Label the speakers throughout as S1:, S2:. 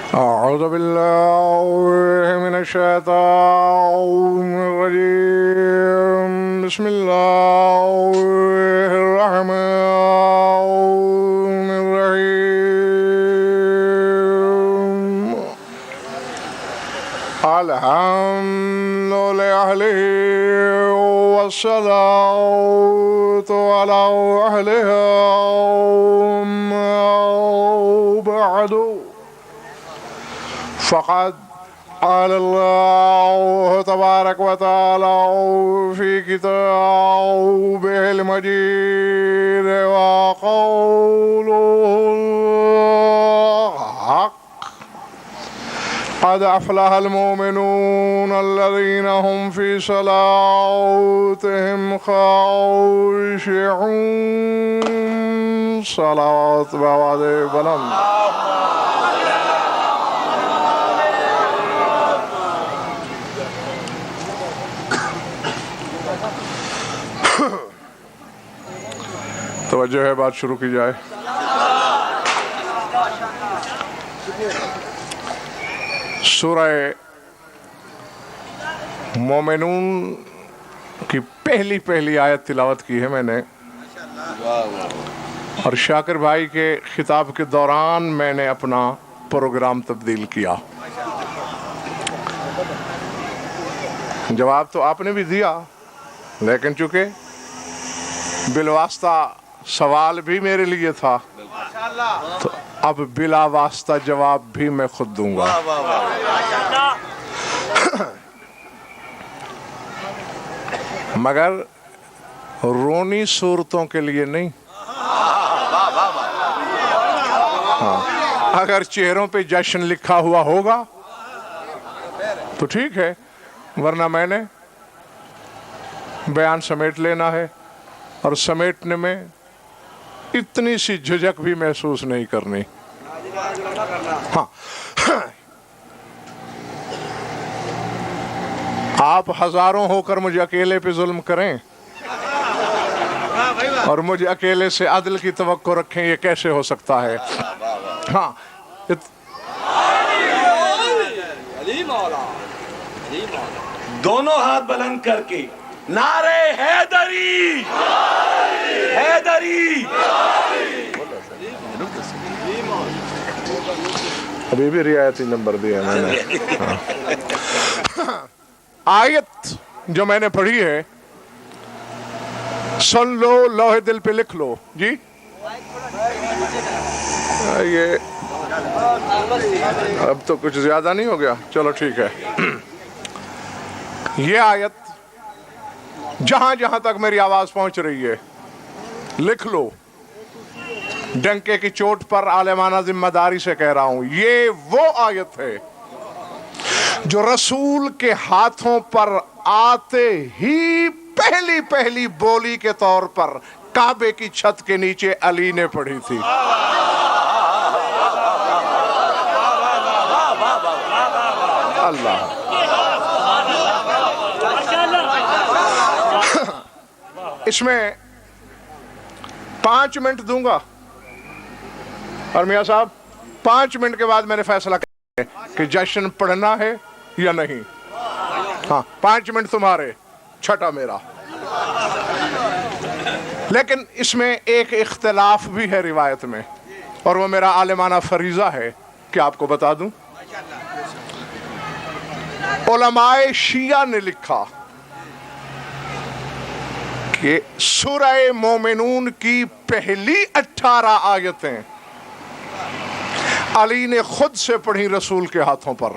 S1: أعوذ بالله من الشيطان الرجيم بسم الله الرحمن الرحيم الحمد لله والصلاة على أهلها بعد فقد قال الله تبارك وتعالى في كتابه المجيد وقوله الحق قد أفلح المؤمنون الذين هم في صلاتهم خاشعون صلوات بواد بلند توجہ ہے بات شروع کی جائے سورہ مومنون کی پہلی آیت تلاوت کی ہے میں نے اور شاکر بھائی کے خطاب کے دوران میں نے اپنا پروگرام تبدیل کیا جواب تو آپ نے بھی دیا لیکن چونکہ بالواسطہ سوال بھی میرے لیے تھا تو اب بلا واسطہ جواب بھی میں خود دوں گا مگر رونی صورتوں کے لیے نہیں اگر چہروں پہ جشن لکھا ہوا ہوگا تو ٹھیک ہے ورنہ میں نے بیان سمیٹ لینا ہے اور سمیٹنے میں اتنی سی جھجک بھی محسوس نہیں کرنی ہاں آپ ہزاروں ہو کر مجھے اکیلے پہ ظلم کریں اور مجھے اکیلے سے عدل کی توقع رکھیں یہ کیسے ہو سکتا ہے ہاں
S2: دونوں ہاتھ بلند کر کے نعرے حیدری حیدری
S1: ابھی بھی رعایتی نمبر دیا میں نے آیت جو میں نے پڑھی ہے سن لو لوہے دل پہ لکھ لو جی یہ اب تو کچھ زیادہ نہیں ہو گیا چلو ٹھیک ہے یہ آیت جہاں جہاں تک میری آواز پہنچ رہی ہے لکھ لو ڈنکے کی چوٹ پر عالمانہ ذمہ داری سے کہہ رہا ہوں یہ وہ آیت ہے جو رسول کے ہاتھوں پر آتے ہی پہلی بولی کے طور پر کعبے کی چھت کے نیچے علی نے پڑھی تھی اللہ اس میں 5 منٹ دوں گا اور میاں صاحب 5 منٹ کے بعد میں نے فیصلہ کیا کہ جشن پڑھنا ہے یا نہیں ہاں 5 منٹ تمہارے چھٹا میرا لیکن اس میں ایک اختلاف بھی ہے روایت میں اور وہ میرا عالمانہ فریضہ ہے کہ آپ کو بتا دوں علماء شیعہ نے لکھا کہ سورہ مومنون کی پہلی 18 آیتیں علی نے خود سے پڑھی رسول کے ہاتھوں پر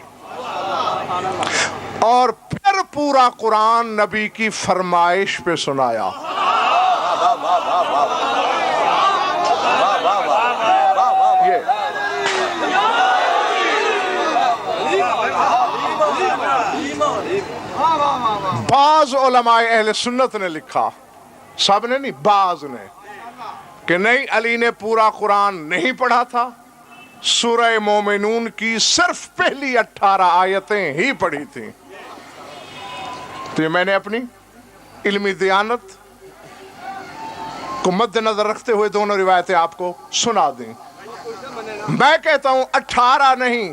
S1: اور پھر پورا قرآن نبی کی فرمائش پہ سنایا بعض علماء اہل سنت نے لکھا سب نے نہیں بعض نے کہ نہیں علی نے پورا قرآن نہیں پڑھا تھا سورہ مومنون کی صرف پہلی 18 آیتیں ہی پڑھی تھیں تو یہ میں نے اپنی علمی دیانت کو مد نظر رکھتے ہوئے دونوں روایتیں آپ کو سنا دیں میں کہتا ہوں 18 نہیں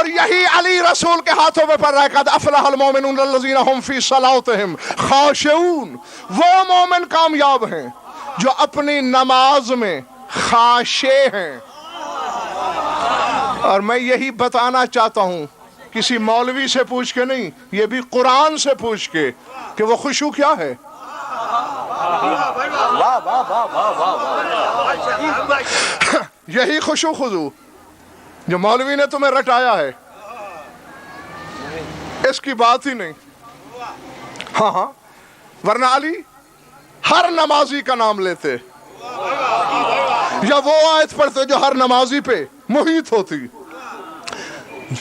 S1: اور یہی علی رسول کے ہاتھوں میں پڑھ رہا ہے قد افلح المؤمنون الذین هم فی صلاتهم خاشعون. وہ مومن کامیاب ہیں جو اپنی نماز میں خاشع ہیں. اور میں یہی بتانا چاہتا ہوں، کسی مولوی سے پوچھ کے نہیں، یہ بھی قرآن سے پوچھ کے کہ وہ خشوع کیا ہے. یہی خشوع خضوع جو مولوی نے تمہیں رٹایا ہے، اس کی بات ہی نہیں. ہاں ورنہ علی ہر نمازی کا نام لیتے یا وہ آیت پڑھتے جو ہر نمازی پہ محیط ہوتی.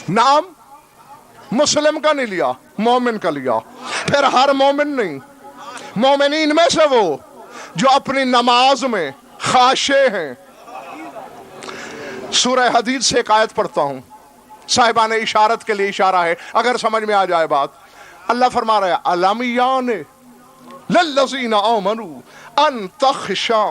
S1: نام مسلم کا نہیں لیا، مومن کا لیا. پھر ہر مومن نہیں، مومنین میں سے وہ جو اپنی نماز میں خاشع ہیں. سورہ حدید سے ایک آیت پڑھتا ہوں، صاحبان اشارت کے لیے اشارہ ہے اگر سمجھ میں آ جائے بات. اللہ فرما رہا ہے الم یعن للذین آمنوا ان تخشع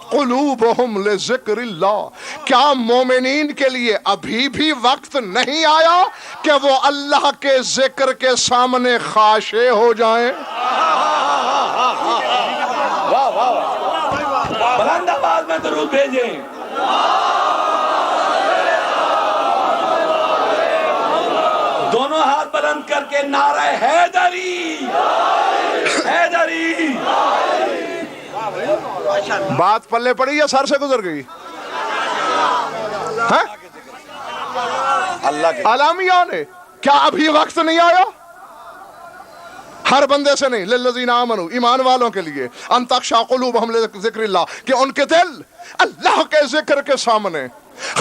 S1: قلوبہم لذکر اللہ. کیا مومنین کے لیے ابھی بھی وقت نہیں آیا کہ وہ اللہ کے ذکر کے سامنے خاشع ہو جائیں؟
S2: بلند آواز میں درود بھیجیں. دونوں ہاتھ بلند کر کے نعرہ حیدری حیدری.
S1: بات پلے پڑی یا سر سے گزر گئی؟ علامیہ نے کیا ابھی وقت نہیں آیا؟ ہر بندے سے نہیں، للذین آمنوا ایمان والوں کے لیے، ان تخشع قلوبہم لذکر اللہ کہ ان کے دل اللہ کے ذکر کے سامنے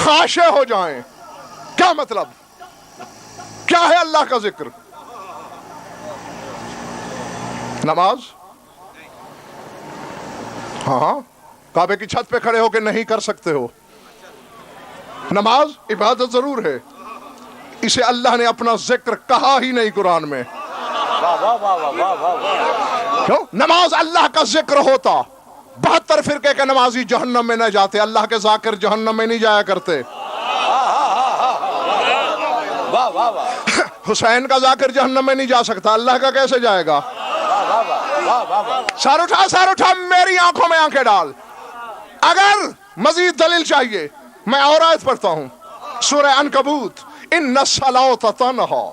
S1: خاشع ہو جائیں. کیا مطلب؟ کیا ہے اللہ کا ذکر؟ نماز. ہاں کعبے کی چھت پہ کھڑے ہو کے نہیں کر سکتے ہو. نماز عبادت ضرور ہے، اسے اللہ نے اپنا ذکر کہا ہی نہیں قرآن میں. کیوں؟ نماز اللہ کا ذکر ہوتا 72 فرقے کے نمازی جہنم میں نہ جاتے، اللہ کے ذاکر جہنم میں نہیں جایا کرتے. حسین کا ذاکر جہنم میں نہیں جا سکتا، اللہ کا کیسے جائے گا؟ سر اٹھا میری آنکھوں میں آنکھیں ڈال. اگر مزید دلیل چاہیے میں اور آیت پڑھتا ہوں، سورہ عنکبوت. ان الصلاۃ تنہی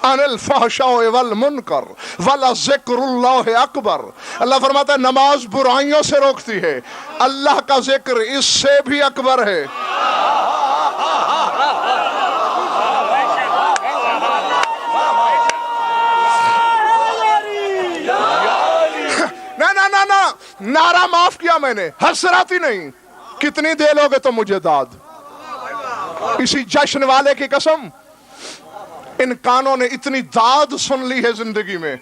S1: عن الفحشاء والمنکر ولذکر اللہ اکبر. اللہ فرماتا ہے نماز برائیوں سے روکتی ہے، اللہ کا ذکر اس سے بھی اکبر ہے. نعرہ معاف کیا میں نے، حسراتی نہیں. کتنی دے لوگے تو مجھے داد. اسی جشن والے کی قسم ان کانوں نے اتنی داد سن لی ہے زندگی میں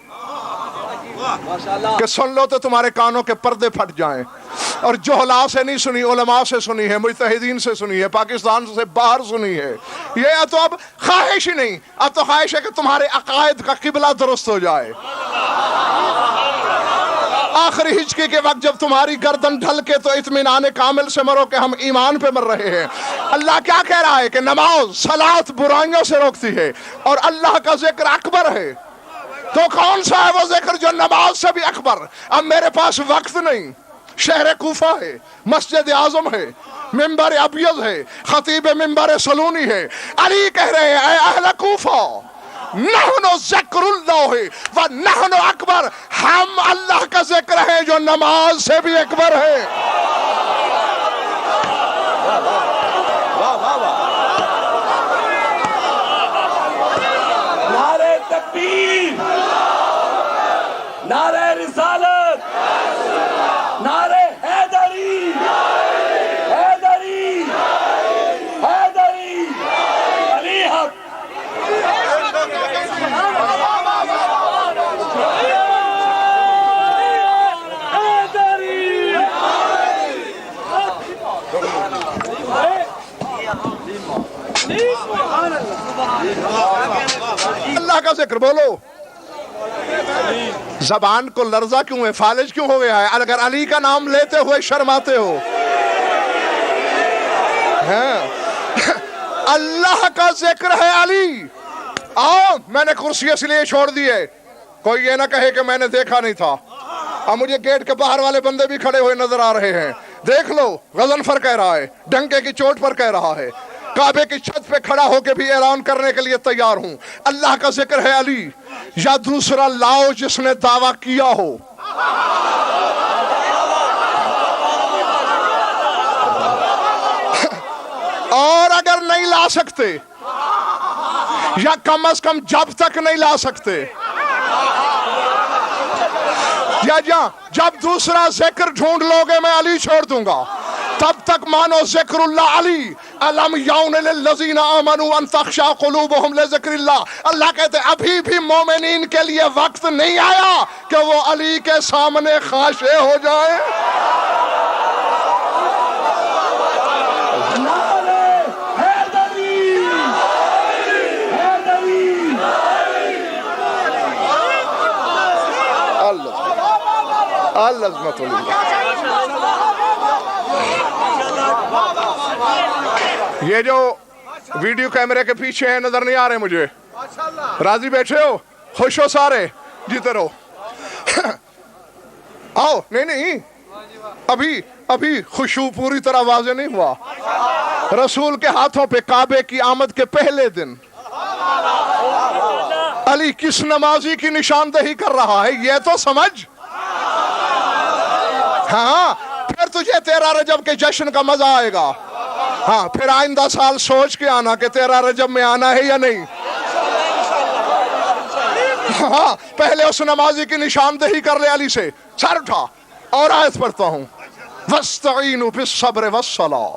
S1: کہ سن لو تو تمہارے کانوں کے پردے پھٹ جائیں. اور جہلاء سے نہیں سنی، علماء سے سنی ہے، مجتہدین سے سنی ہے، پاکستان سے باہر سنی ہے. یہ تو اب خواہش ہی نہیں، اب تو خواہش ہے کہ تمہارے عقائد کا قبلہ درست ہو جائے. آخری ہچکی کے وقت جب تمہاری گردن ڈھل کے تو اطمینان کامل سے مرو کہ ہم ایمان پہ مر رہے ہیں. اللہ کیا کہہ رہا ہے کہ نماز صلاۃ برائیوں سے روکتی ہے اور اللہ کا ذکر اکبر ہے. تو کون سا ہے وہ ذکر جو نماز سے بھی اکبر؟ اب میرے پاس وقت نہیں. شہر کوفہ ہے، مسجد اعظم ہے، منبر ابیض ہے، خطیب منبر سلونی ہے. علی کہہ رہے ہیں اے اہل کوفہ نحن ذکر اللہ و نحن اکبر، ہم اللہ کا ذکر ہے جو نماز سے بھی اکبر ہے.
S2: نعرہ تکبیر، نعرہ رسالت، نعرہ حیدری حیدری حیدری علی حق.
S1: اللہ کا ذکر بولو. زبان کو لرزہ کیوں ہے، فالج کیوں ہو گیا ہے اگر علی کا نام لیتے ہوئے شرماتے ہو؟ اللہ کا ذکر ہے علی. آؤ, میں نے کرسی اس لیے چھوڑ دی ہے, کوئی یہ نہ کہے کہ میں نے دیکھا نہیں تھا. اب مجھے گیٹ کے باہر والے بندے بھی کھڑے ہوئے نظر آ رہے ہیں. دیکھ لو, غضنفر کہہ رہا ہے, ڈنکے کی چوٹ پر کہہ رہا ہے, کعبے کی چھت پہ کھڑا ہو کے بھی اعلان کرنے کے لیے تیار ہوں, اللہ کا ذکر ہے علی. یا دوسرا لاؤ جس نے دعویٰ کیا ہو. اور اگر نہیں لا سکتے, یا کم از کم جب تک نہیں لا سکتے, یا جب دوسرا ذکر ڈھونڈ لوگے میں علی چھوڑ دوں گا, تب تک مانو ذکر اللہ علی. الم یعن للذین آمنوا ان تخشع قلوبہم لذکر اللہ. اللہ کہتے ہیں ابھی بھی مومنین کے لیے وقت نہیں آیا کہ وہ علی کے سامنے خاشع ہو جائیں. العظمت للہ. یہ جو ویڈیو کیمرے کے پیچھے ہیں نظر نہیں آ رہے مجھے, راضی بیٹھے ہو, خوش ہو سارے, جیتے رہو. آؤ, نہیں ابھی خشوع پوری طرح واضح نہیں ہوا. رسول کے ہاتھوں پہ کعبے کی آمد کے پہلے دن علی کس نمازی کی نشاندہی کر رہا ہے یہ تو سمجھ. ہاں, پھر تجھے 13 رجب کے جشن کا مزہ آئے گا. ہاں, پھر آئندہ سال سوچ کے آنا کہ 13 رجب میں آنا ہے یا نہیں. ہاں, پہلے اس نمازی کی نشاندہی کر لے علی سے. سر اٹھا اور آیت پڑھتا ہوں, وَاسْتَعِينُوا بِالصَّبْرِ وَالصَّلَاةِ.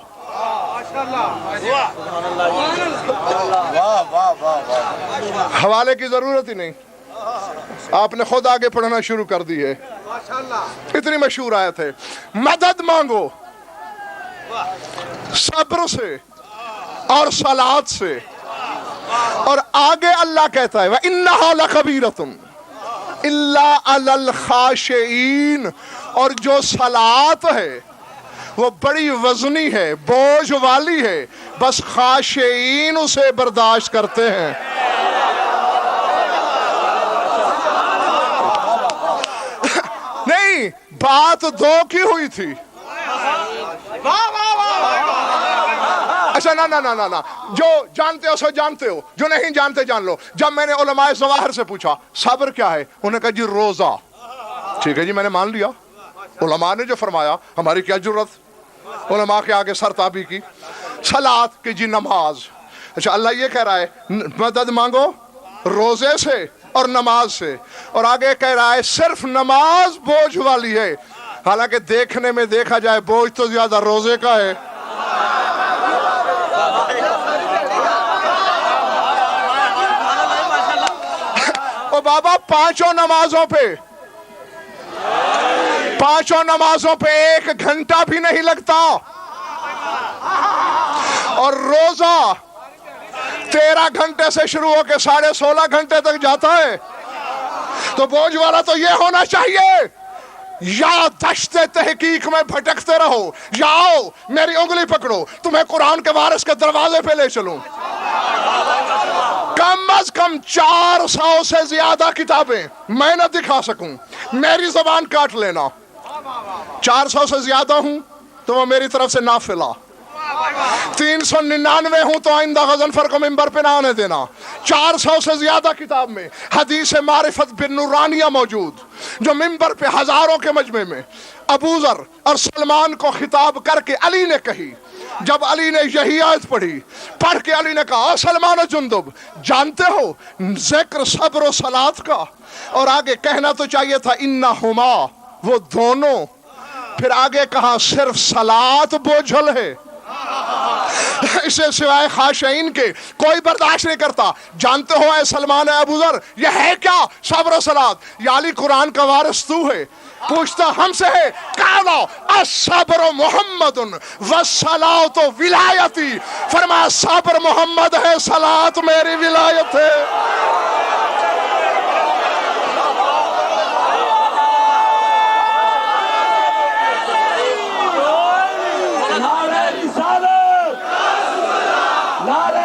S1: حوالے کی ضرورت ہی نہیں, آپ نے خود آگے پڑھنا شروع کر دی ہے. اتنی مشہور آیت ہے, مدد مانگو صبر سے اور صلاۃ سے. اور آگے اللہ کہتا ہے وَإِنَّهَا لَكَبِيرَةٌ إِلَّا عَلَى الْخَاشِعِينَ. اور جو صلاۃ ہے وہ بڑی وزنی ہے, بوجھ والی ہے, بس خاشعین اسے برداشت کرتے ہیں. نہیں, بات دو کی ہوئی تھی. اچھا نا, جو جانتے ہو سو جانتے ہو, جو نہیں جانتے جان لو. جب میں نے علماء ظواہر سے پوچھا صبر کیا ہے, انہوں نے کہا جی روزہ. ٹھیک ہے جی, میں نے مان لیا, علماء نے جو فرمایا ہماری کیا ضرورت, علماء کے آگے سرتابی کی. صلاۃ کہ جی نماز. اچھا, اللہ یہ کہہ رہا ہے مدد مانگو روزے سے اور نماز سے, اور آگے کہہ رہا ہے صرف نماز بوجھ والی ہے. حالانکہ دیکھنے میں دیکھا جائے بوجھ تو زیادہ روزے کا ہے. او بابا, پانچوں نمازوں پہ 1 گھنٹہ بھی نہیں لگتا, اور روزہ 13 گھنٹے سے شروع ہو کے 16.5 گھنٹے تک جاتا ہے. تو بوجھ والا تو یہ ہونا چاہیے, یا دشت تحقیق میں بھٹکتے رہو, یا آؤ میری انگلی پکڑو, تمہیں قرآن کے وارث کے دروازے پہ لے چلوں. کم از کم 400 سے زیادہ کتابیں میں نہ دکھا سکوں, میری زبان کاٹ لینا. 400 سے زیادہ ہوں تو وہ میری طرف سے نافلہ. 399 ہوں تو آئندہ غضنفر کو ممبر پہ نہ آنے دینا. 400 سے زیادہ کتاب میں حدیث معرفت بن نورانیہ موجود, جو ممبر پہ ہزاروں کے مجمع میں ابو ذر اور سلمان کو خطاب کر کے علی نے کہی. جب علی نے یہی آیت پڑھ کے علی نے کہا سلمان و جندب, جانتے ہو ذکر صبر و صلاۃ کا, اور آگے کہنا تو چاہیے تھا انہما, وہ دونوں. پھر آگے کہا صرف صلاۃ بوجھل ہے, اسے سوائے خاشعین کے کوئی برداشت نہیں کرتا. جانتے ہو اے سلمان, اے ابو ذر, یہ ہے کیا صبر و صلاۃ؟ یا علی قرآن کا وارث تو ہے, پوچھتا ہم سے ہے, قالا الصبر محمد والصلاۃ ولایتی. فرمایا صبر محمد ہے, صلاۃ میری ولایت ہے.
S2: نعرہ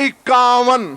S1: 51।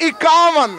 S1: 51,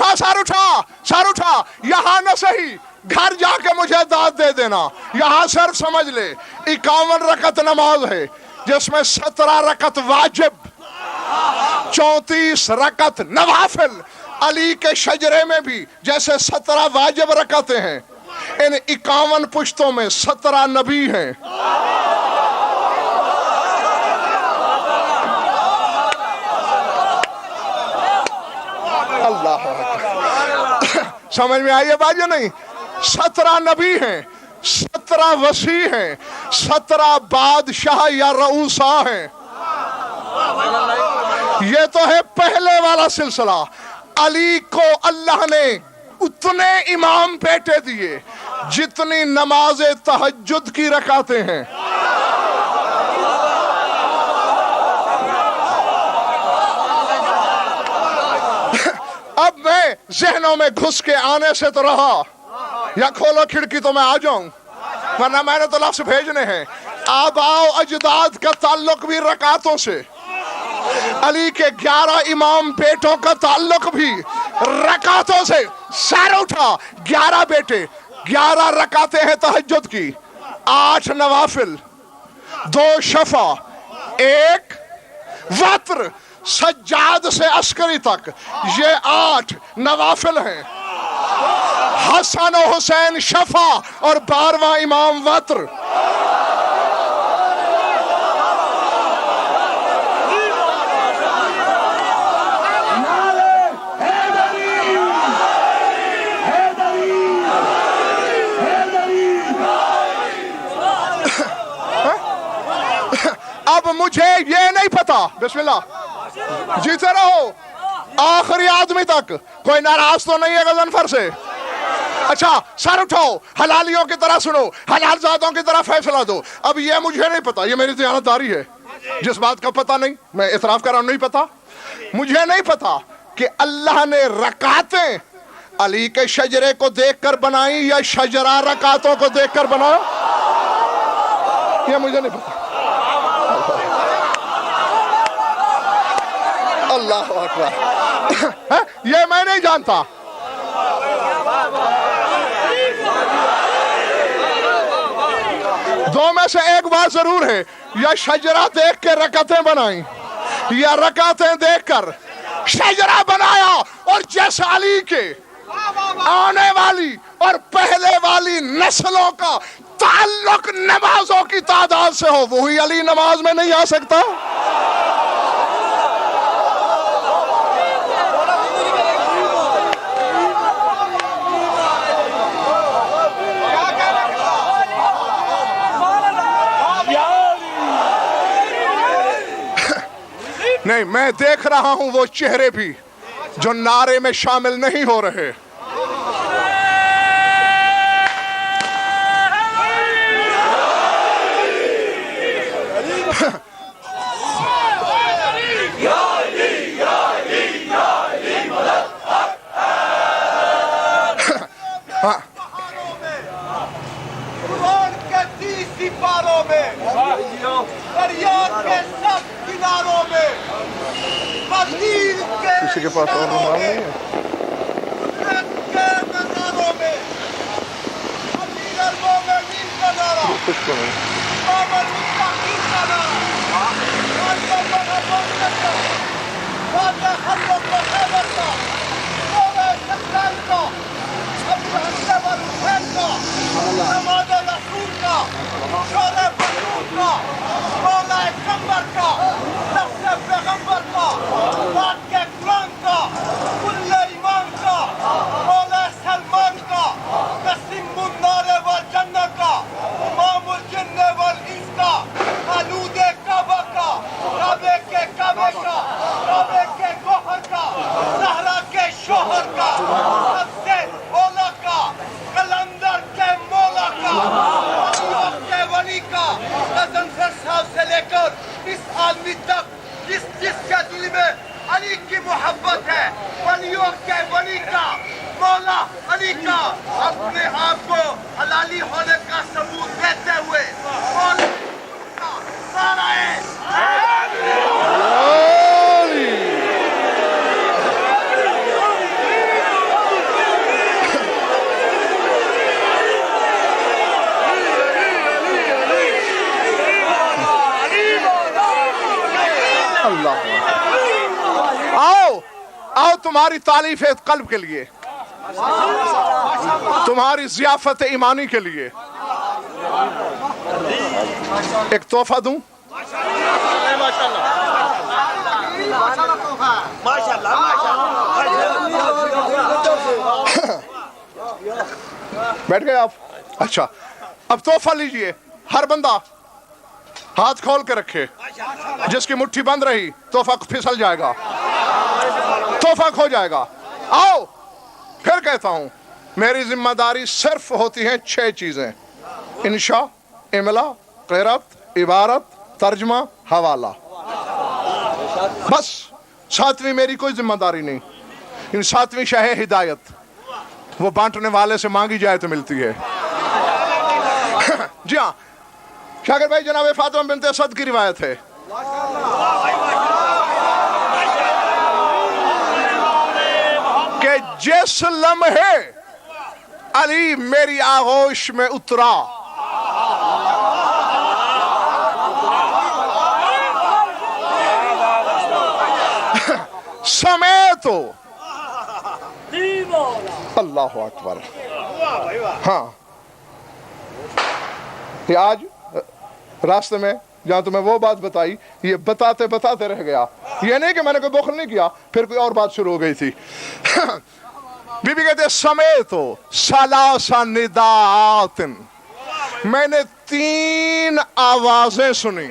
S1: اٹھا سر اٹھا سر اٹھا. یہاں نہ صحیح گھر جا کے مجھے داد دے دینا. یہاں صرف سمجھ لے 51 رکعت نماز ہے جس میں 17 رکعت واجب 34 رکعت نوافل. علی کے شجرے میں بھی جیسے 17 واجب رکعتیں ہیں ان 51 پشتوں میں 17 نبی ہیں. اللہ سمجھ میں آئیے بات یا نہیں؟ 17 نبی ہیں 17 وسیع ہیں 17 بادشاہ یا رؤسا ہیں. یہ تو ہے پہلے والا سلسلہ. علی کو اللہ نے اتنے امام بیٹے دیے جتنی نماز تہجد کی رکعتیں ہیں. اب میں ذہنوں میں گھس کے آنے سے تو رہا, یا کھولو کھڑکی تو میں آ جاؤں, ورنہ میں نے تو لفظ بھیجنے ہیں. آباؤ اجداد کا تعلق بھی رکعتوں سے, علی کے 11 امام بیٹوں کا تعلق بھی رکعتوں سے. سر اٹھا 11 بیٹے 11 رکعتیں ہیں تہجد کی, 8 نوافل 2 شفع 1 وتر. سجاد سے عسکری تک یہ 8 نوافل ہیں. حسن و حسین شفع اور 12واں امام وتر. اب مجھے یہ نہیں پتا, بسم اللہ جیتے رہو آخری آدمی تک. کوئی ناراض تو نہیں ہے غضنفر سے؟ اچھا سر اٹھاؤ, حلالیوں کی طرح سنو, حلال زادوں کی طرح فیصلہ دو. اب یہ مجھے نہیں پتا, یہ میری دیانتداری ہے. جس بات کا پتا نہیں میں اعتراف کر رہا ہوں, نہیں پتا. مجھے نہیں پتا کہ اللہ نے رکعتیں علی کے شجرے کو دیکھ کر بنائی یا شجرہ رکعتوں کو دیکھ کر بنایا, یہ مجھے نہیں پتا. اللہ اکبر, یہ میں نہیں جانتا. دو میں سے ایک بات ضرور ہے, یا شجرہ دیکھ کے رکعتیں بنائیں یا رکعتیں دیکھ کر شجرہ بنایا. اور جیسے علی کے آنے والی اور پہلے والی نسلوں کا تعلق نمازوں کی تعداد سے ہو, وہی علی نماز میں نہیں آ سکتا. نہیں, میں دیکھ رہا ہوں وہ چہرے بھی جو نعرے میں شامل نہیں ہو رہے.
S3: قرآن کے 30 سپاروں میں, فریاد کے 7 کناروں میں,
S1: کسی کے پاس اور رومال نہیں ہے,
S3: کے نظاروں میں, امیر المومنین کا نعرہ,
S1: کچھ کو نہیں.
S3: امام المتقین کا نعرہ, غازی محمد کا, غازی حضرت خیبر کا, مولا شمشان کا, ابو حسن والحسین کا, نماز رسول کا, شور بدرون کا, مولا کمبر کا, نفس پیغمبر کا, بات کے قرآن کا, کل ایمان کا, مولا سلمان کا, قسم النار والجنہ کا, امام الجن والانس کا, خلود کعبہ کا, کعبے کے کعبے کا, کعبے کے گوہر کا, زہرا کے شوہر کا, سب سے اولا کا, قلندر کے مولا کا, ولیوں کے ولی کا, غضنفر صاحب سے لے کر اس عالمی تک جس کے دل میں علی کی محبت ہے, ولیوں کے ولی کا, مولا علی کا, اپنے آپ کو حلالی ہونے کا
S1: تمہاری تعلیف قلب کے لیے، تمہاری ضیافت ایمانی کے لیے ایک تحفہ دوں؟ بیٹھ گئے آپ؟ اچھا، اب تحفہ لیجئے. ہر بندہ ہاتھ کھول کے رکھے. جس کی مٹھی بند رہی تحفہ پھسل جائے گا، تحفہ کھو جائے گا. آؤ پھر کہتا ہوں، میری ذمہ داری صرف ہوتی ہیں 6 چیزیں: انشاء، املا، قرأت، عبارت، ترجمہ، حوالہ. بس 7ویں میری کوئی ذمہ داری نہیں. ان 7ویں شہ ہدایت، وہ بانٹنے والے سے مانگی جائے تو ملتی ہے. جی ہاں، شاکر بھائی، جناب فاطمہ بنت اسد کی روایت ہے. کہ جس لمحے علی میری آغوش میں اترا، سمیت اللہ اکبر. ہاں، یہ آج راستے میں جہاں تمہیں وہ بات بتائی، یہ بتاتے بتاتے رہ گیا. یہ نہیں کہ میں نے کوئی بخل نہیں کیا، پھر کوئی اور بات شروع ہو گئی تھی. بی بی کہتے سمیت ثلاث نداءات، میں نے 3 آوازیں سنی.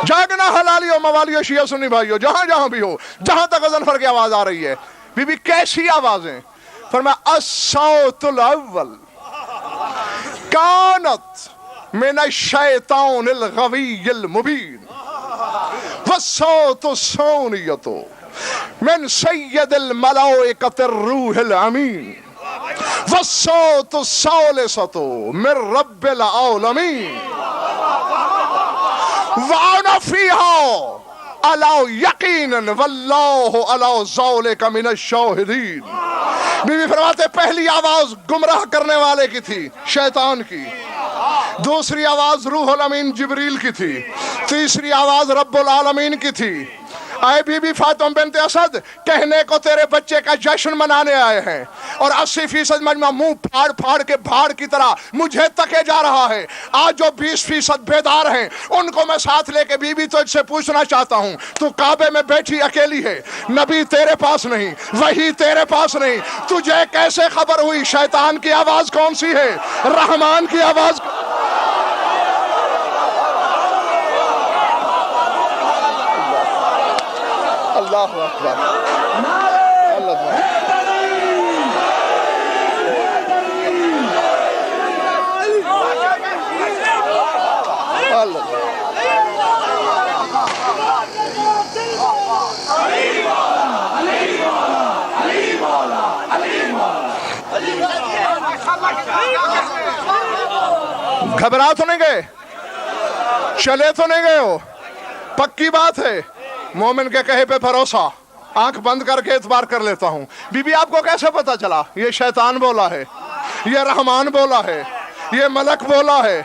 S1: جاگنا حلالی و موالی و شیعہ سنی بھائیو، جہاں جہاں بھی ہو، جہاں تک غضنفر کی آواز آ رہی ہے. بی بی کیسی آوازیں؟ فرمایا الصوت الاول کانت من الشیطان الغوی المبین، والصوت الثانیۃ من سید الملائکۃ الروح الامین، والصوت الثالثۃ من رب العالمین، وَأَنَا فِيهَا عَلَىٰ يَقِينًا وَاللَّهُ عَلَىٰ ذَلِكَ مِنَ الشَّاهِدِينَ. بی بی فرماتے پہلی آواز گمراہ کرنے والے کی تھی، شیطان کی. دوسری آواز روح الامین جبریل کی تھی. تیسری آواز رب العالمین کی تھی. اے بی بی فاطمہ بنت اسد، کہنے کو تیرے بچے کا جشن منانے آئے ہیں، اور 80% مجمع منہ پھاڑ پھاڑ کے بھاڑ کی طرح مجھے تکے جا رہا ہے. آج جو 20% بیدار ہیں ان کو میں ساتھ لے کے بی بی تجھ سے پوچھنا چاہتا ہوں، تو کعبے میں بیٹھی اکیلی ہے، نبی تیرے پاس نہیں، وحی تیرے پاس نہیں، تجھے کیسے خبر ہوئی شیطان کی آواز کون سی ہے، رحمان کی آواز؟ اللہ اکبر. گھبرا تو نہیں گئے؟ چلے تو نہیں گئے ہو؟ پکی بات ہے، مومن کے کہے پہ بھروسہ. آنکھ بند کر کے اعتبار کر لیتا ہوں. بی بی آپ کو کیسے پتا چلا؟ یہ شیطان بولا ہے، یہ رحمان بولا ہے، یہ ملک بولا ہے.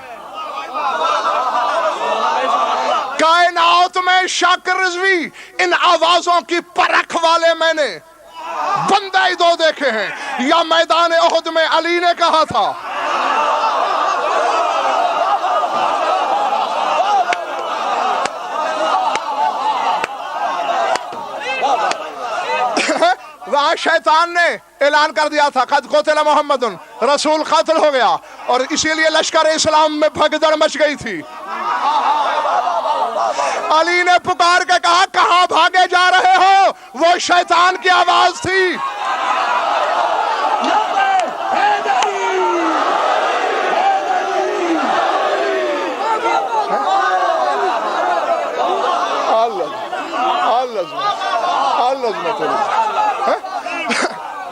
S1: کائنات میں شاکر رضوی ان آوازوں کی پرکھ والے میں نے بندے 2 دیکھے ہیں. یا میدان احد میں علی نے کہا تھا وہاں شیطان نے اعلان کر دیا تھا قد قتل محمد، رسول قتل ہو گیا، اور اسی لیے لشکر اسلام میں بھگدڑ مچ گئی تھی. علی نے پکار کے کہا کہاں بھاگے جا رہے ہو؟ وہ شیطان کی آواز تھی.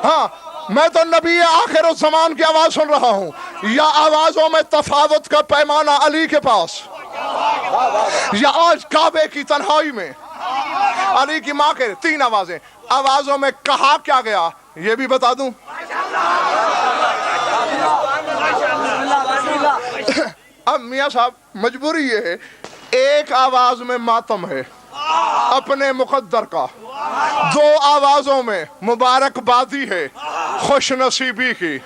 S1: ہاں، میں تو نبی آخر الزمان کی آواز سن رہا ہوں. یا آوازوں میں تفاوت کا پیمانہ علی کے پاس، یا آج کعبے کی تنہائی میں علی کی ماں کے 3 آوازیں. آوازوں میں کہا کیا گیا یہ بھی بتا دوں. اب میاں صاحب مجبوری یہ ہے، ایک آواز میں ماتم ہے، اپنے مقدر کا، دو آوازوں میں مبارکبادی ہے خوش نصیبی کی۔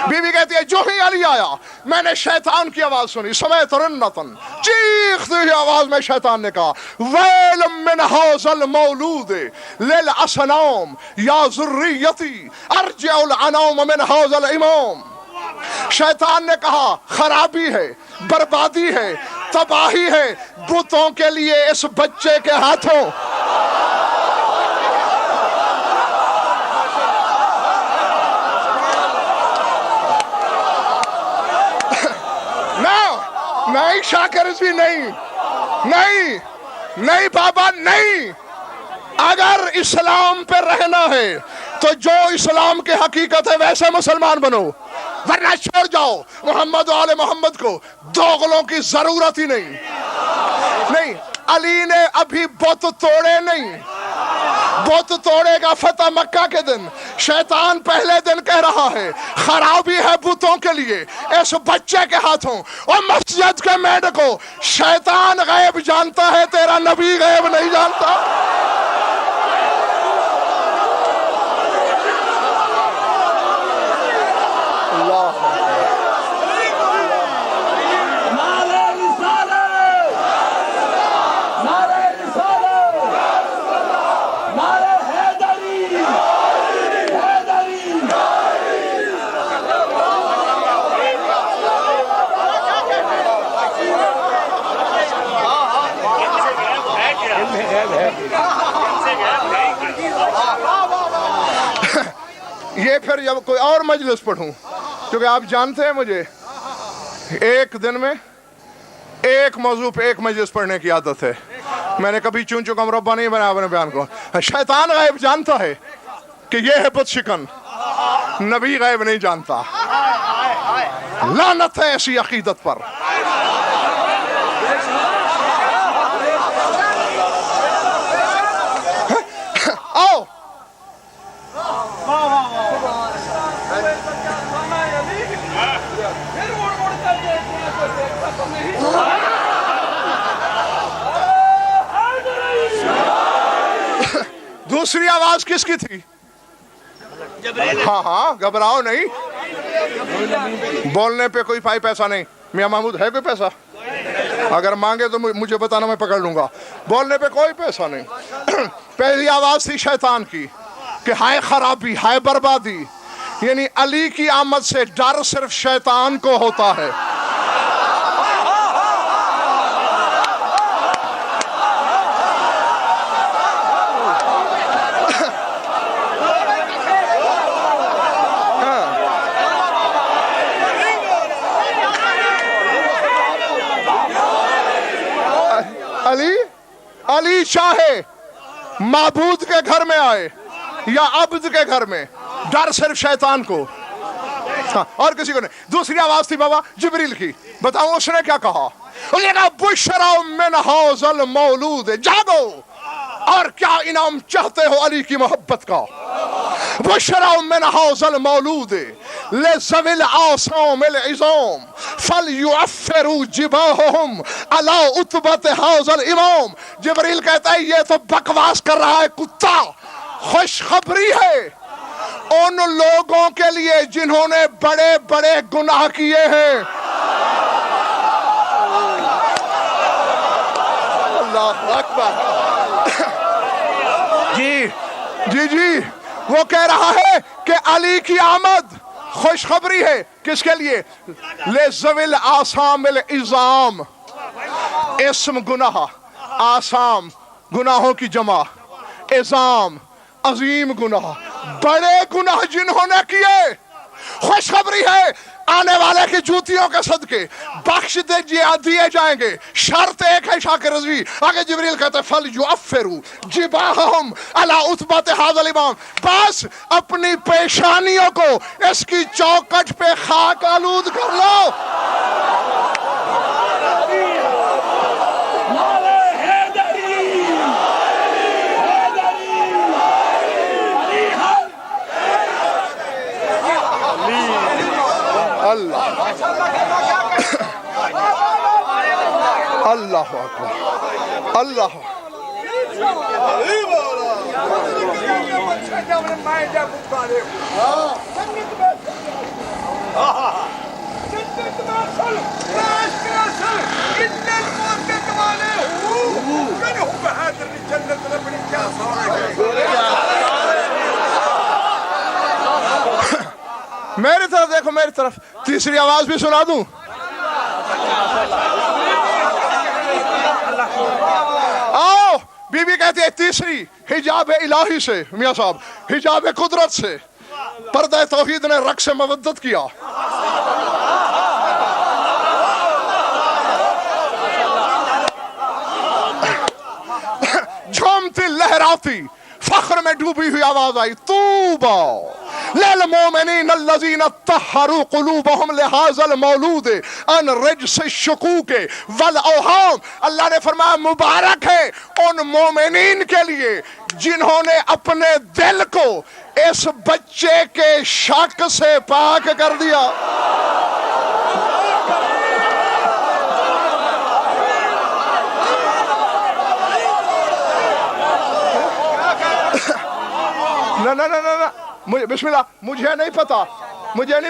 S1: بی بی کہتی ہے جو ہی علی آیا میں نے شیطان کی آواز سنی، سمیت رنتن، چیختی ہوئی آواز میں شیطان نے کہا ویل من ھذا المولود للاصنام یا ذریتی ارجع الانام من ھذا الامام۔ شیطان نے کہا خرابی ہے، بربادی ہے، تباہی ہے بتوں کے لیے اس بچے کے ہاتھوں۔ نہیں شاکر رضوی، نہیں بابا، نہیں۔ اگر اسلام پہ رہنا ہے تو جو اسلام کے حقیقت ہے ویسے مسلمان بنو، ورنہ چھوڑ جاؤ محمد و آل محمد کو، دوغلوں کی ضرورت ہی نہیں۔ علی نے ابھی بت توڑے نہیں، بت توڑے گا فتح مکہ کے دن۔ شیطان پہلے دن کہہ رہا ہے خرابی ہے بتوں کے لیے اس بچے کے ہاتھوں، اور مسجد کے میڈ کو شیطان غیب جانتا ہے، تیرا نبی غیب نہیں جانتا۔ یہ پھر جب کوئی اور مجلس پڑھوں، کیونکہ آپ جانتے ہیں مجھے ایک دن میں ایک موضوع پہ ایک مجلس پڑھنے کی عادت ہے، میں نے کبھی چون چکا مربع نہیں بنایا اپنے بیان کو۔ شیطان غیب جانتا ہے کہ یہ ہے بت شکن، نبی غیب نہیں جانتا۔ لعنت ہے ایسی عقیدت پر۔ آؤ دوسری آواز کس کی تھی؟ ہاں گھبراؤ نہیں، بولنے پہ کوئی پائی پیسہ نہیں۔ میاں محمود ہے کوئی پیسہ؟ اگر مانگے تو مجھے بتانا، میں پکڑ لوں گا۔ بولنے پہ کوئی پیسہ نہیں۔ پہلی آواز تھی شیطان کی کہ ہائے خرابی، ہائے بربادی، یعنی علی کی آمد سے ڈر صرف شیطان کو ہوتا ہے۔ علی چاہے معبود کے گھر میں آئے یا عبد کے گھر میں، ڈر صرف شیطان کو، اور کسی کو نہیں۔ دوسری آواز تھی بابا جبریل کی، بتاؤ اس نے کیا کہا؟ اس نے کہا بشرا من ھذا المولود، جاگو اور کیا انعام چاہتے ہو علی کی محبت کا۔ بشرا من ھذا المولود لذوی الاعصام العظام فلیعفروا جباہہم علی عتبۃ ھذا الامام۔ جبریل کہتا ہے یہ تو بکواس کر رہا ہے کتا، خوشخبری ہے ان لوگوں کے لیے جنہوں نے بڑے بڑے گناہ کیے ہیں۔ اللہ اکبر۔ جی وہ کہہ رہا ہے کہ علی کی آمد خوشخبری ہے کس کے لیے؟ لذوی الاعصام العظام، اسم گناہ، آثام گناہوں کی جمع، عظام عظیم گناہ، بڑے گناہ جنہوں نے کیے، خوشخبری ہے آنے والے کی جوتیوں کے صدقے بخش دیے جائیں گے۔ شرط ایک ہے شاکر رضوی، آگے جبریل کہتے ہیں فَلْيُعَفِّرُوا جِبَاهَهُمْ عَلَىٰ عُتْبَةِ هَذَا الْإِمَامِ، بس اپنی پیشانیوں کو اس کی چوکٹ پہ خاک آلود کر لو۔ اللہ اکبر، اللہ میری طرف دیکھو، میری طرف، تیسری آواز بھی سنا دوں؟ آؤ، بی بی کہتی ہے تیسری، حجاب الہی سے، میاں صاحب، حجاب قدرت سے پردہ توحید نے رقص مودت کیا. جھومتی لہراتی فخر میں ڈوبی ہوئی آواز آئی، طوبیٰ للمومنین الذین طہروا قلوبہم لہذا المولود عن رجس الشکوک والاوہام. اللہ نے فرمایا مبارک ہے ان مومنین کے لیے جنہوں نے اپنے دل کو اس بچے کے شک سے پاک کر دیا. نہ بسم اللہ، مجھے نہیں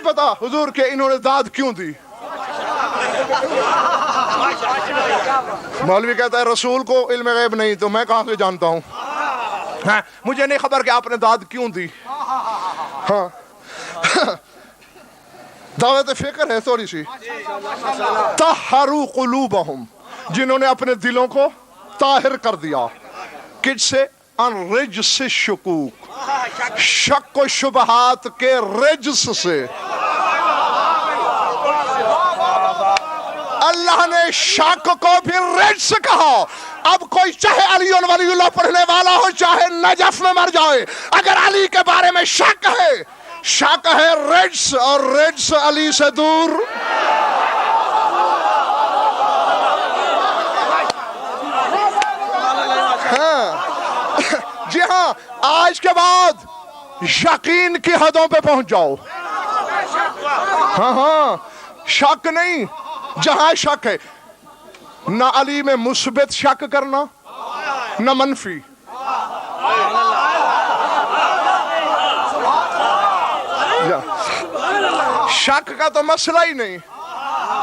S1: پتا حضور کہ انہوں نے داد کیوں دی. مولوی کہتا ہے رسول کو علم غیب نہیں تو میں کہاں سے جانتا ہوں. مجھے نہیں خبر کہ آپ نے داد کیوں دی. ہاں دعوت فکر ہے تھوڑی سی. طہروا قلوبہم، جنہوں نے اپنے دلوں کو طاہر کر دیا. کس سے؟ ان رجس الشکوک، شک و شبہات کے رجس سے. اللہ نے شک کو بھی رجس کہا. اب کوئی چاہے علی ولی اللہ پڑھنے والا ہو، چاہے نجف میں مر جائے، اگر علی کے بارے میں شک ہے رجس، اور رجس علی سے دور. جی ہاں، آج کے بعد یقین کی حدوں پہ پہنچ جاؤ. ہاں شک نہیں. جہاں شک ہے، نہ علی میں مثبت شک کرنا نہ منفی. شک کا تو مسئلہ ہی نہیں.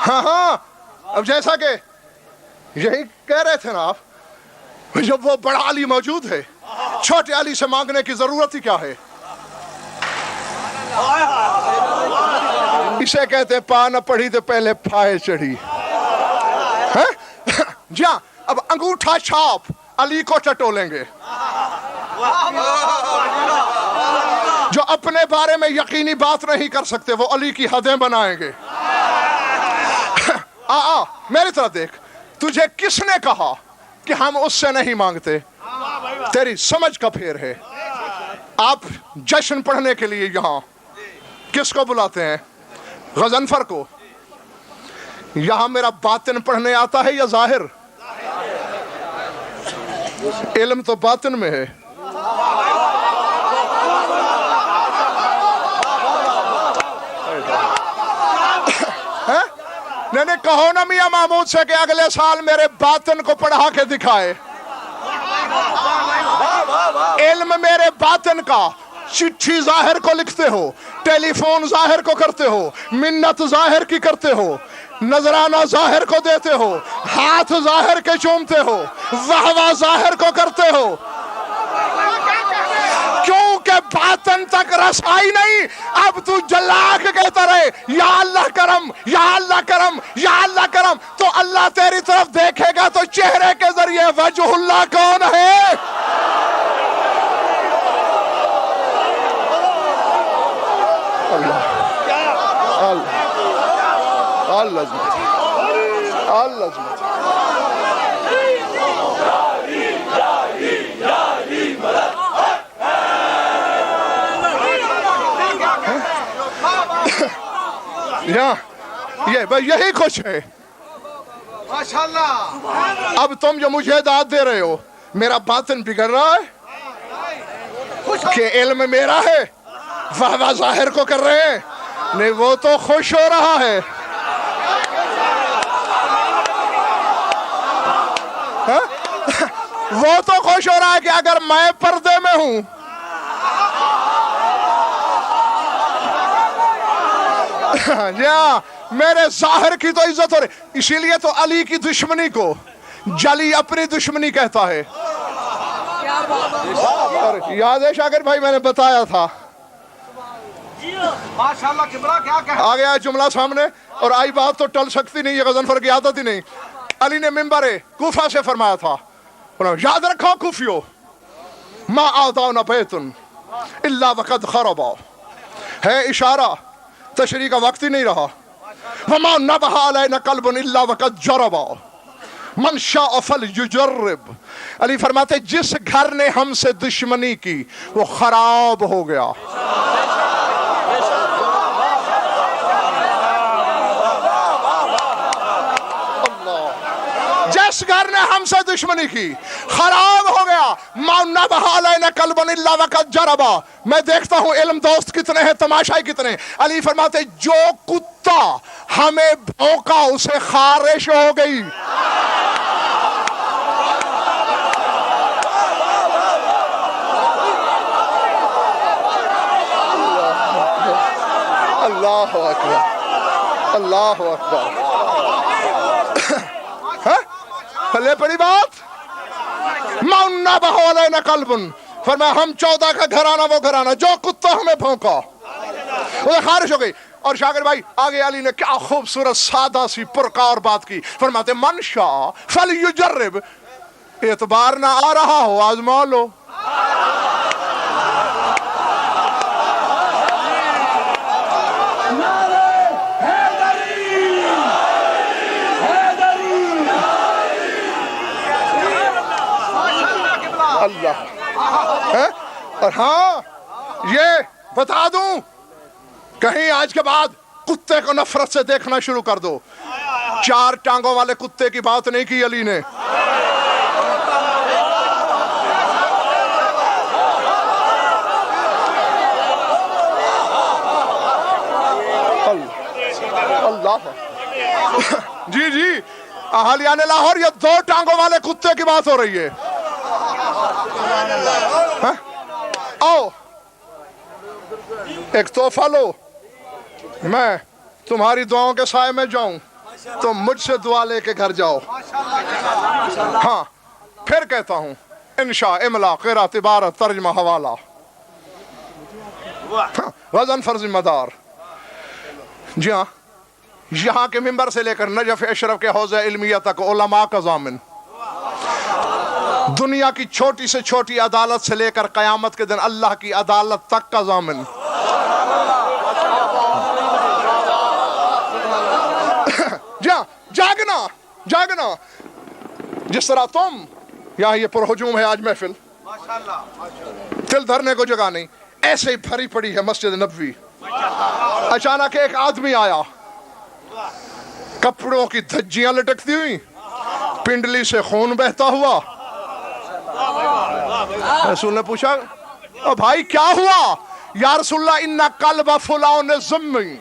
S1: ہاں اب جیسا کہ یہی کہہ رہے تھے نا آپ، جب وہ بڑا علی موجود ہے، چھوٹے علی سے مانگنے کی ضرورت ہی کیا ہے؟ اسے کہتے ہیں پا نہ پڑھی تو پہلے پھائے چڑھی. جی ہاں، اب انگوٹھا چھاپ علی کو ٹٹولیں گے. جو اپنے بارے میں یقینی بات نہیں کر سکتے وہ علی کی حدیں بنائیں گے. میری طرف دیکھ، تجھے کس نے کہا کہ ہم اس سے نہیں مانگتے؟ تیری سمجھ کا پھیر ہے. آپ جشن پڑھنے کے لیے یہاں کس کو بلاتے ہیں؟ غضنفر کو. یہاں میرا باطن پڑھنے آتا ہے یا ظاہر؟ علم تو باطن میں ہے. نہیں کہو نا میاں محمود سے کہ اگلے سال میرے باطن کو پڑھا کے دکھائے. علم میرے باطن کا. چٹھی ظاہر کو لکھتے ہو، ٹیلی فون ظاہر کو کرتے ہو، منت ظاہر کی کرتے ہو، نذرانہ ظاہر کو دیتے ہو، ہاتھ ظاہر کے چومتے ہو، واہ واہ ظاہر کو کرتے ہو، کیونکہ باطن تک رسائی نہیں. اب تو جلا کے کہتا رہے یا اللہ کرم، یا اللہ کرم، یا اللہ کرم، تو اللہ تیری طرف دیکھے گا تو چہرے کے ذریعے وجہ اللہ کون ہے؟ یہی کچھ ہے. اب تم جو مجھے داد دے رہے ہو، میرا باطن بگڑ رہا ہے کہ علم میرا ہے، واہ واہ ظاہر کو کر رہے ہیں. نہیں، وہ تو خوش ہو رہا ہے. وہ تو خوش ہو رہا ہے کہ اگر میں پردے میں ہوں جی ہاں میرے ظاہر کی تو عزت ہو رہی. اسی لیے تو علی کی دشمنی کو جلی اپنی دشمنی کہتا ہے. یاد ہے شاکر بھائی میں نے بتایا تھا
S3: ماشاءاللہ کبرا کیا کہہ
S1: آ گیا جملہ سامنے اور آئی بات تو ٹل سکتی نہیں. یہ غضنفر کی عادت ہی نہیں. علی نے منبر کوفہ سے فرمایا تھا یاد رکھو کوفیو ما آداؤنا بیتن الا وقد خربا ہے اشارہ تشریح کا وقت ہی نہیں رہا. وما نبہ علینا قلب الا وقد جربا من شاء فلیجرب. علی فرماتے جس گھر نے ہم سے دشمنی کی وہ خراب ہو گیا. جس گھر نے ہم سے دشمنی کی خراب ہو گیا. ما نبہ علینا قلب الا وقد جربا. میں دیکھتا ہوں علم دوست کتنے ہیں تماشائی کتنے ہیں. علی فرماتے جو کتا ہمیں بھونکا اسے خارش ہو گئی. اللہ اکبر اللہ اکبر. پھلے پڑی بات مَوْنَا بَهُ عَلَيْنَا قَلْبٌ. فرمایا ہم 14 کا گھرانہ وہ گھرانہ جو کتا ہمیں بھونکا وہ خارش ہو گئی. اور شاکر بھائی آگے علی نے کیا خوبصورت سادہ سی پرکار بات کی. فرماتے من شاء فلیجرب. اعتبار نہ آ رہا ہو آزما لو. اللہ اور ہاں یہ بتا دوں کہیں آج کے بعد کتے کو نفرت سے دیکھنا شروع کر دو. 4 ٹانگوں والے کتے کی بات نہیں کی علی نے. اللہ جی جی اہالیان لاہور یہ 2 ٹانگوں والے کتے کی بات ہو رہی ہے. آؤ ایک تحفہ لو. میں تمہاری دعاؤں کے سائے میں جاؤں تو مجھ سے دعا لے کے گھر جاؤ. ہاں پھر کہتا ہوں انشاء املا قرات عبارت ترجمہ حوالہ وزن فرض مدار. جی ہاں یہاں کے منبر سے لے کر نجف اشرف کے حوضہ علمیہ تک علماء کا ضامن. دنیا کی چھوٹی سے چھوٹی عدالت سے لے کر قیامت کے دن اللہ کی عدالت تک کا ضامن. جاگنا جاگنا جس طرح تم یہاں یہ پرہجوم ہے آج محفل دل دھرنے کو جگہ نہیں ایسے ہی بھری پڑی ہے مسجد نبوی. اچانک ایک آدمی آیا کپڑوں کی دھجیاں لٹکتی ہوئی پنڈلی سے خون بہتا ہوا. رسول نے پوچھا او بھائی کیا ہوا؟ یا رسول اللہ ان قلب فلان ذمی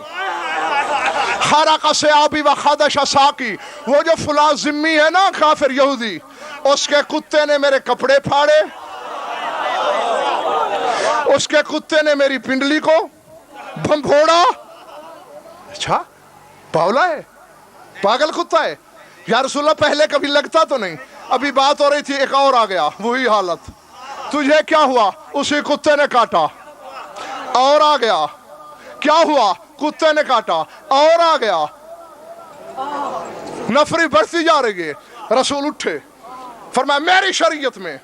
S1: خرق سیابی و خدش ساقی. وہ جو فلاں ذمی ہے نا کافر یہودی اس کے کتے نے میرے کپڑے پھاڑے اس کے کتے نے میری پنڈلی کو بھمبھوڑا. اچھا باولا ہے پاگل کتا ہے. یا رسول اللہ پہلے کبھی لگتا تو نہیں. ابھی بات ہو رہی تھی ایک اور آ گیا وہی حالت. تجھے کیا ہوا؟ اسی کتے نے کاٹا. اور آ گیا کیا ہوا؟ کتے نے کاٹا. اور آ گیا. نفری بڑھتی جا رہی ہے. رسول اٹھے فرمایا میری شریعت میں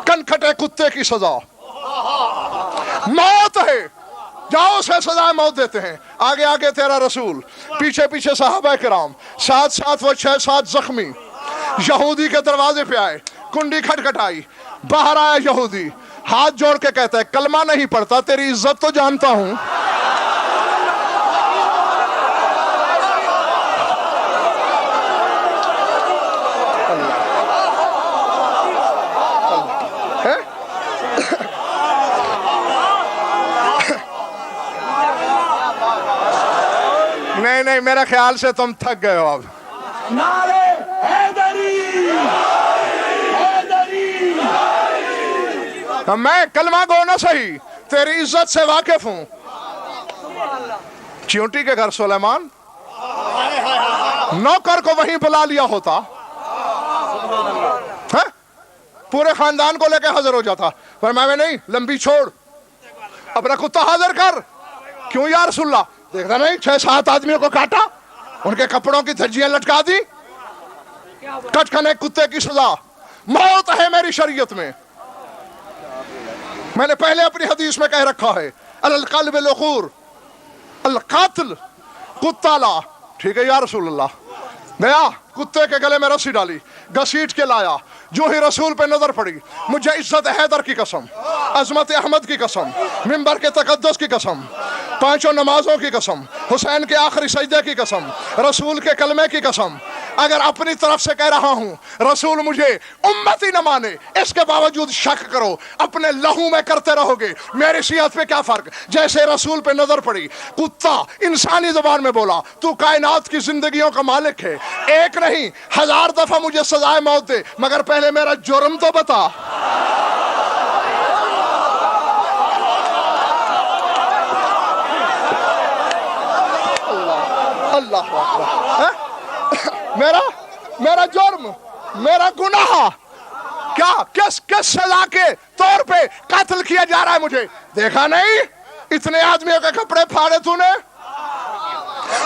S1: کنکھٹے کتے کی سزا موت ہے. جاؤ اسے سزائے موت دیتے ہیں. آگے آگے تیرا رسول پیچھے پیچھے صحابہ کرام ساتھ ساتھ وہ 6-7 زخمی یہودی کے دروازے پہ آئے. کنڈی کھٹکھٹائی. باہر آیا یہودی ہاتھ جوڑ کے کہتا ہے کلمہ نہیں پڑھتا تیری عزت تو جانتا ہوں. نہیں میرے خیال سے تم تھک گئے ہو اب.
S2: نعرے حیدری
S1: میں کلمہ گو نہ صحیح، تیری عزت سے واقف ہوں۔ چیونٹی کے گھر سلیمان نوکر کو وہیں بلا لیا ہوتا، پورے خاندان کو لے کے حاضر ہو جاتا، پر میں نہیں، لمبی چھوڑ، اپنا کتا حاضر کر۔ کیوں یا رسول اللہ؟ دیکھتا نہیں 6-7 آدمیوں کو کاٹا، ان کے کپڑوں کی دھجیاں لٹکا دی، کٹ کھانے کتے کی سزا موت ہے میری شریعت میں۔ میں نے پہلے اپنی حدیث میں کہہ رکھا ہے القلب العقور القاتل کتا لا، ٹھیک ہے یا رسول اللہ، گیا کتے کے گلے میں رسی ڈالی، گھسیٹ کے لایا، جو ہی رسول پہ نظر پڑی، مجھے عزت حیدر کی قسم، عظمت احمد کی قسم، منبر کے تقدس کی قسم، 5 نمازوں کی قسم، حسین کے آخری سجدے کی قسم، رسول کے کلمے کی قسم، اگر اپنی طرف سے کہہ رہا ہوں رسول مجھے امتی نہ مانے، اس کے باوجود شک کرو، اپنے لہو میں کرتے رہو گے، میری صحت پہ کیا فرق؟ جیسے رسول پہ نظر پڑی، کتا انسانی زبان میں بولا تو کائنات کی زندگیوں کا مالک ہے، ایک نہیں 1000 دفعہ مجھے سزائے موت دے، مگر پہلے میرا جرم تو بتا۔ اللہ اکبر، میرا جرم، میرا گناہ کیا، کس سزا کے طور پہ قتل کیا جا رہا ہے مجھے؟ دیکھا نہیں اتنے آدمیوں کے کپڑے پھاڑے تو نے،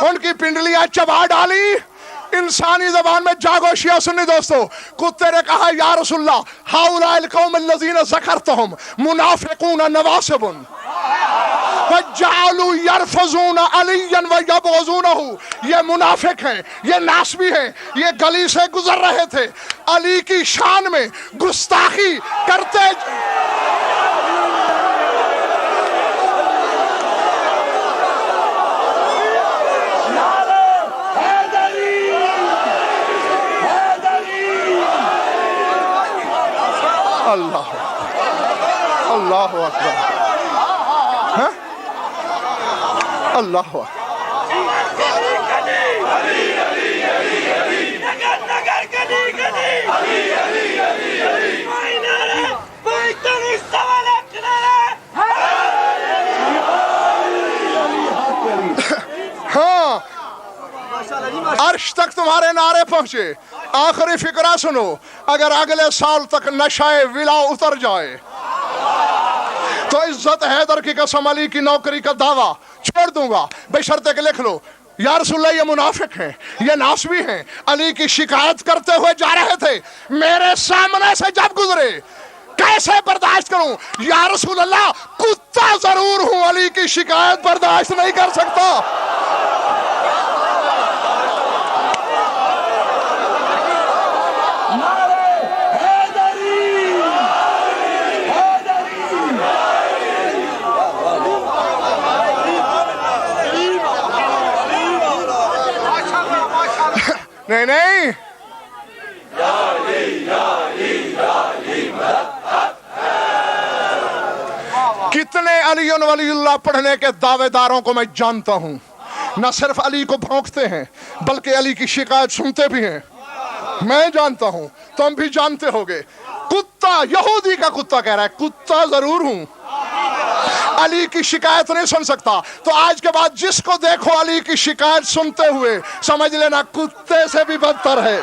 S1: ان کی پنڈلیاں چبا ڈالی۔ انسانی زبان میں جاگو شیعہ سنی دوستو، کتے نے کہا یا رسول اللہ ہؤلاء القوم الذین ذکرتہم منافقون نواصب وجعلوا يرفضون عليا ويبغضونه، یہ منافق ہیں، یہ ناسبی ہیں، یہ گلی سے گزر رہے تھے، علی کی شان میں گستاخی کرتے۔ اللہ اللہ اکبر، اللہ ہاں، عرش تک تمہارے نعرے پہنچے۔ آخری فقرہ سنو، اگر اگلے سال تک نشائے ولا اتر جائے تو عزت حیدر کی قسم علی کی نوکری کا دعویٰ چھوڑ دوں گا، بشرطے کہ لکھ لو یا رسول اللہ یہ منافق ہیں، یہ ناسبی ہیں، علی کی شکایت کرتے ہوئے جا رہے تھے، میرے سامنے سے جب گزرے کیسے برداشت کروں؟ یا رسول اللہ کتا ضرور ہوں، علی کی شکایت برداشت نہیں کر سکتا۔ نہیں کتنے علی ولی اللہ پڑھنے کے دعوے داروں کو میں جانتا ہوں، نہ صرف علی کو بھونکتے ہیں بلکہ علی کی شکایت سنتے بھی ہیں، میں جانتا ہوں، تم بھی جانتے ہوگے۔ کتا یہودی کا کتا کہہ رہا ہے کتا ضرور ہوں، علی کی شکایت نہیں سن سکتا، تو آج کے بعد جس کو دیکھو علی کی شکایت سنتے ہوئے سمجھ لینا کتے سے بھی بدتر ہے۔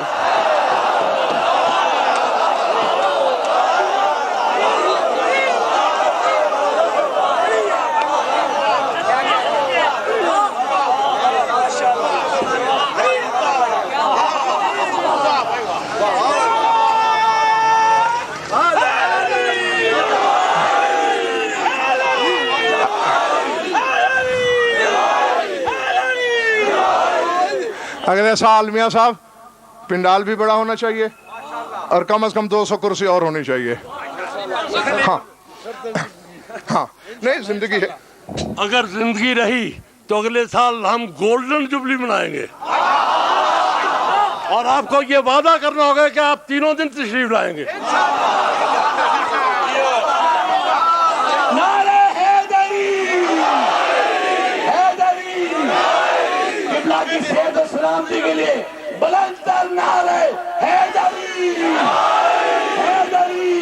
S1: اگلے سال میاں صاحب پنڈال بھی بڑا ہونا چاہیے اور کم از کم 200 کرسی اور ہونی چاہیے۔ ہاں ہاں نہیں زندگی ہے،
S2: اگر زندگی رہی تو اگلے سال ہم گولڈن جبلی منائیں گے، اور آپ کو یہ وعدہ کرنا ہوگا کہ آپ 3 دن تشریف لائیں گے۔
S4: سلامتی کے لیے بلند تر نعرے حیدری حیدری۔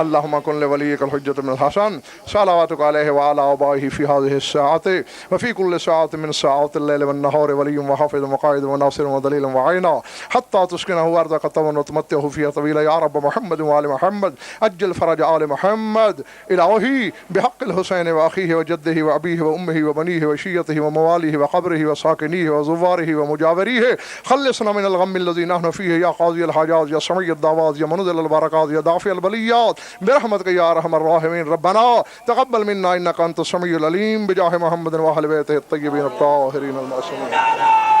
S1: اللهم كن لوليك الحجة بن الحسن صلواتك عليه وعلى آبائه في هذه الساعة وفي كل ساعة من ساعات الليل والنهار ولي وحافظ وقائد وناصر ودليل وعينا حتى تسكنه أرضك طوعا وتمتعه فيها طويلا يا رب محمد وآل محمد أجل فرج آل محمد إلهي بحق الحسين وأخيه وجده وأبيه وأمه وبنيه وشيته ومواليه وقبره وساكنيه وزواره ومجاوريه خلصنا من الغم الذي نحن فيه يا قاضي الحاجات يا سميع الدعوات يا منزل البركات يا دافع البليات برحمتك يا أرحم الراحمين ربنا تقبل منا إنك أنت السميع العليم بجاه محمد وأهل بيته الطيبين الطاهرين المعصومين.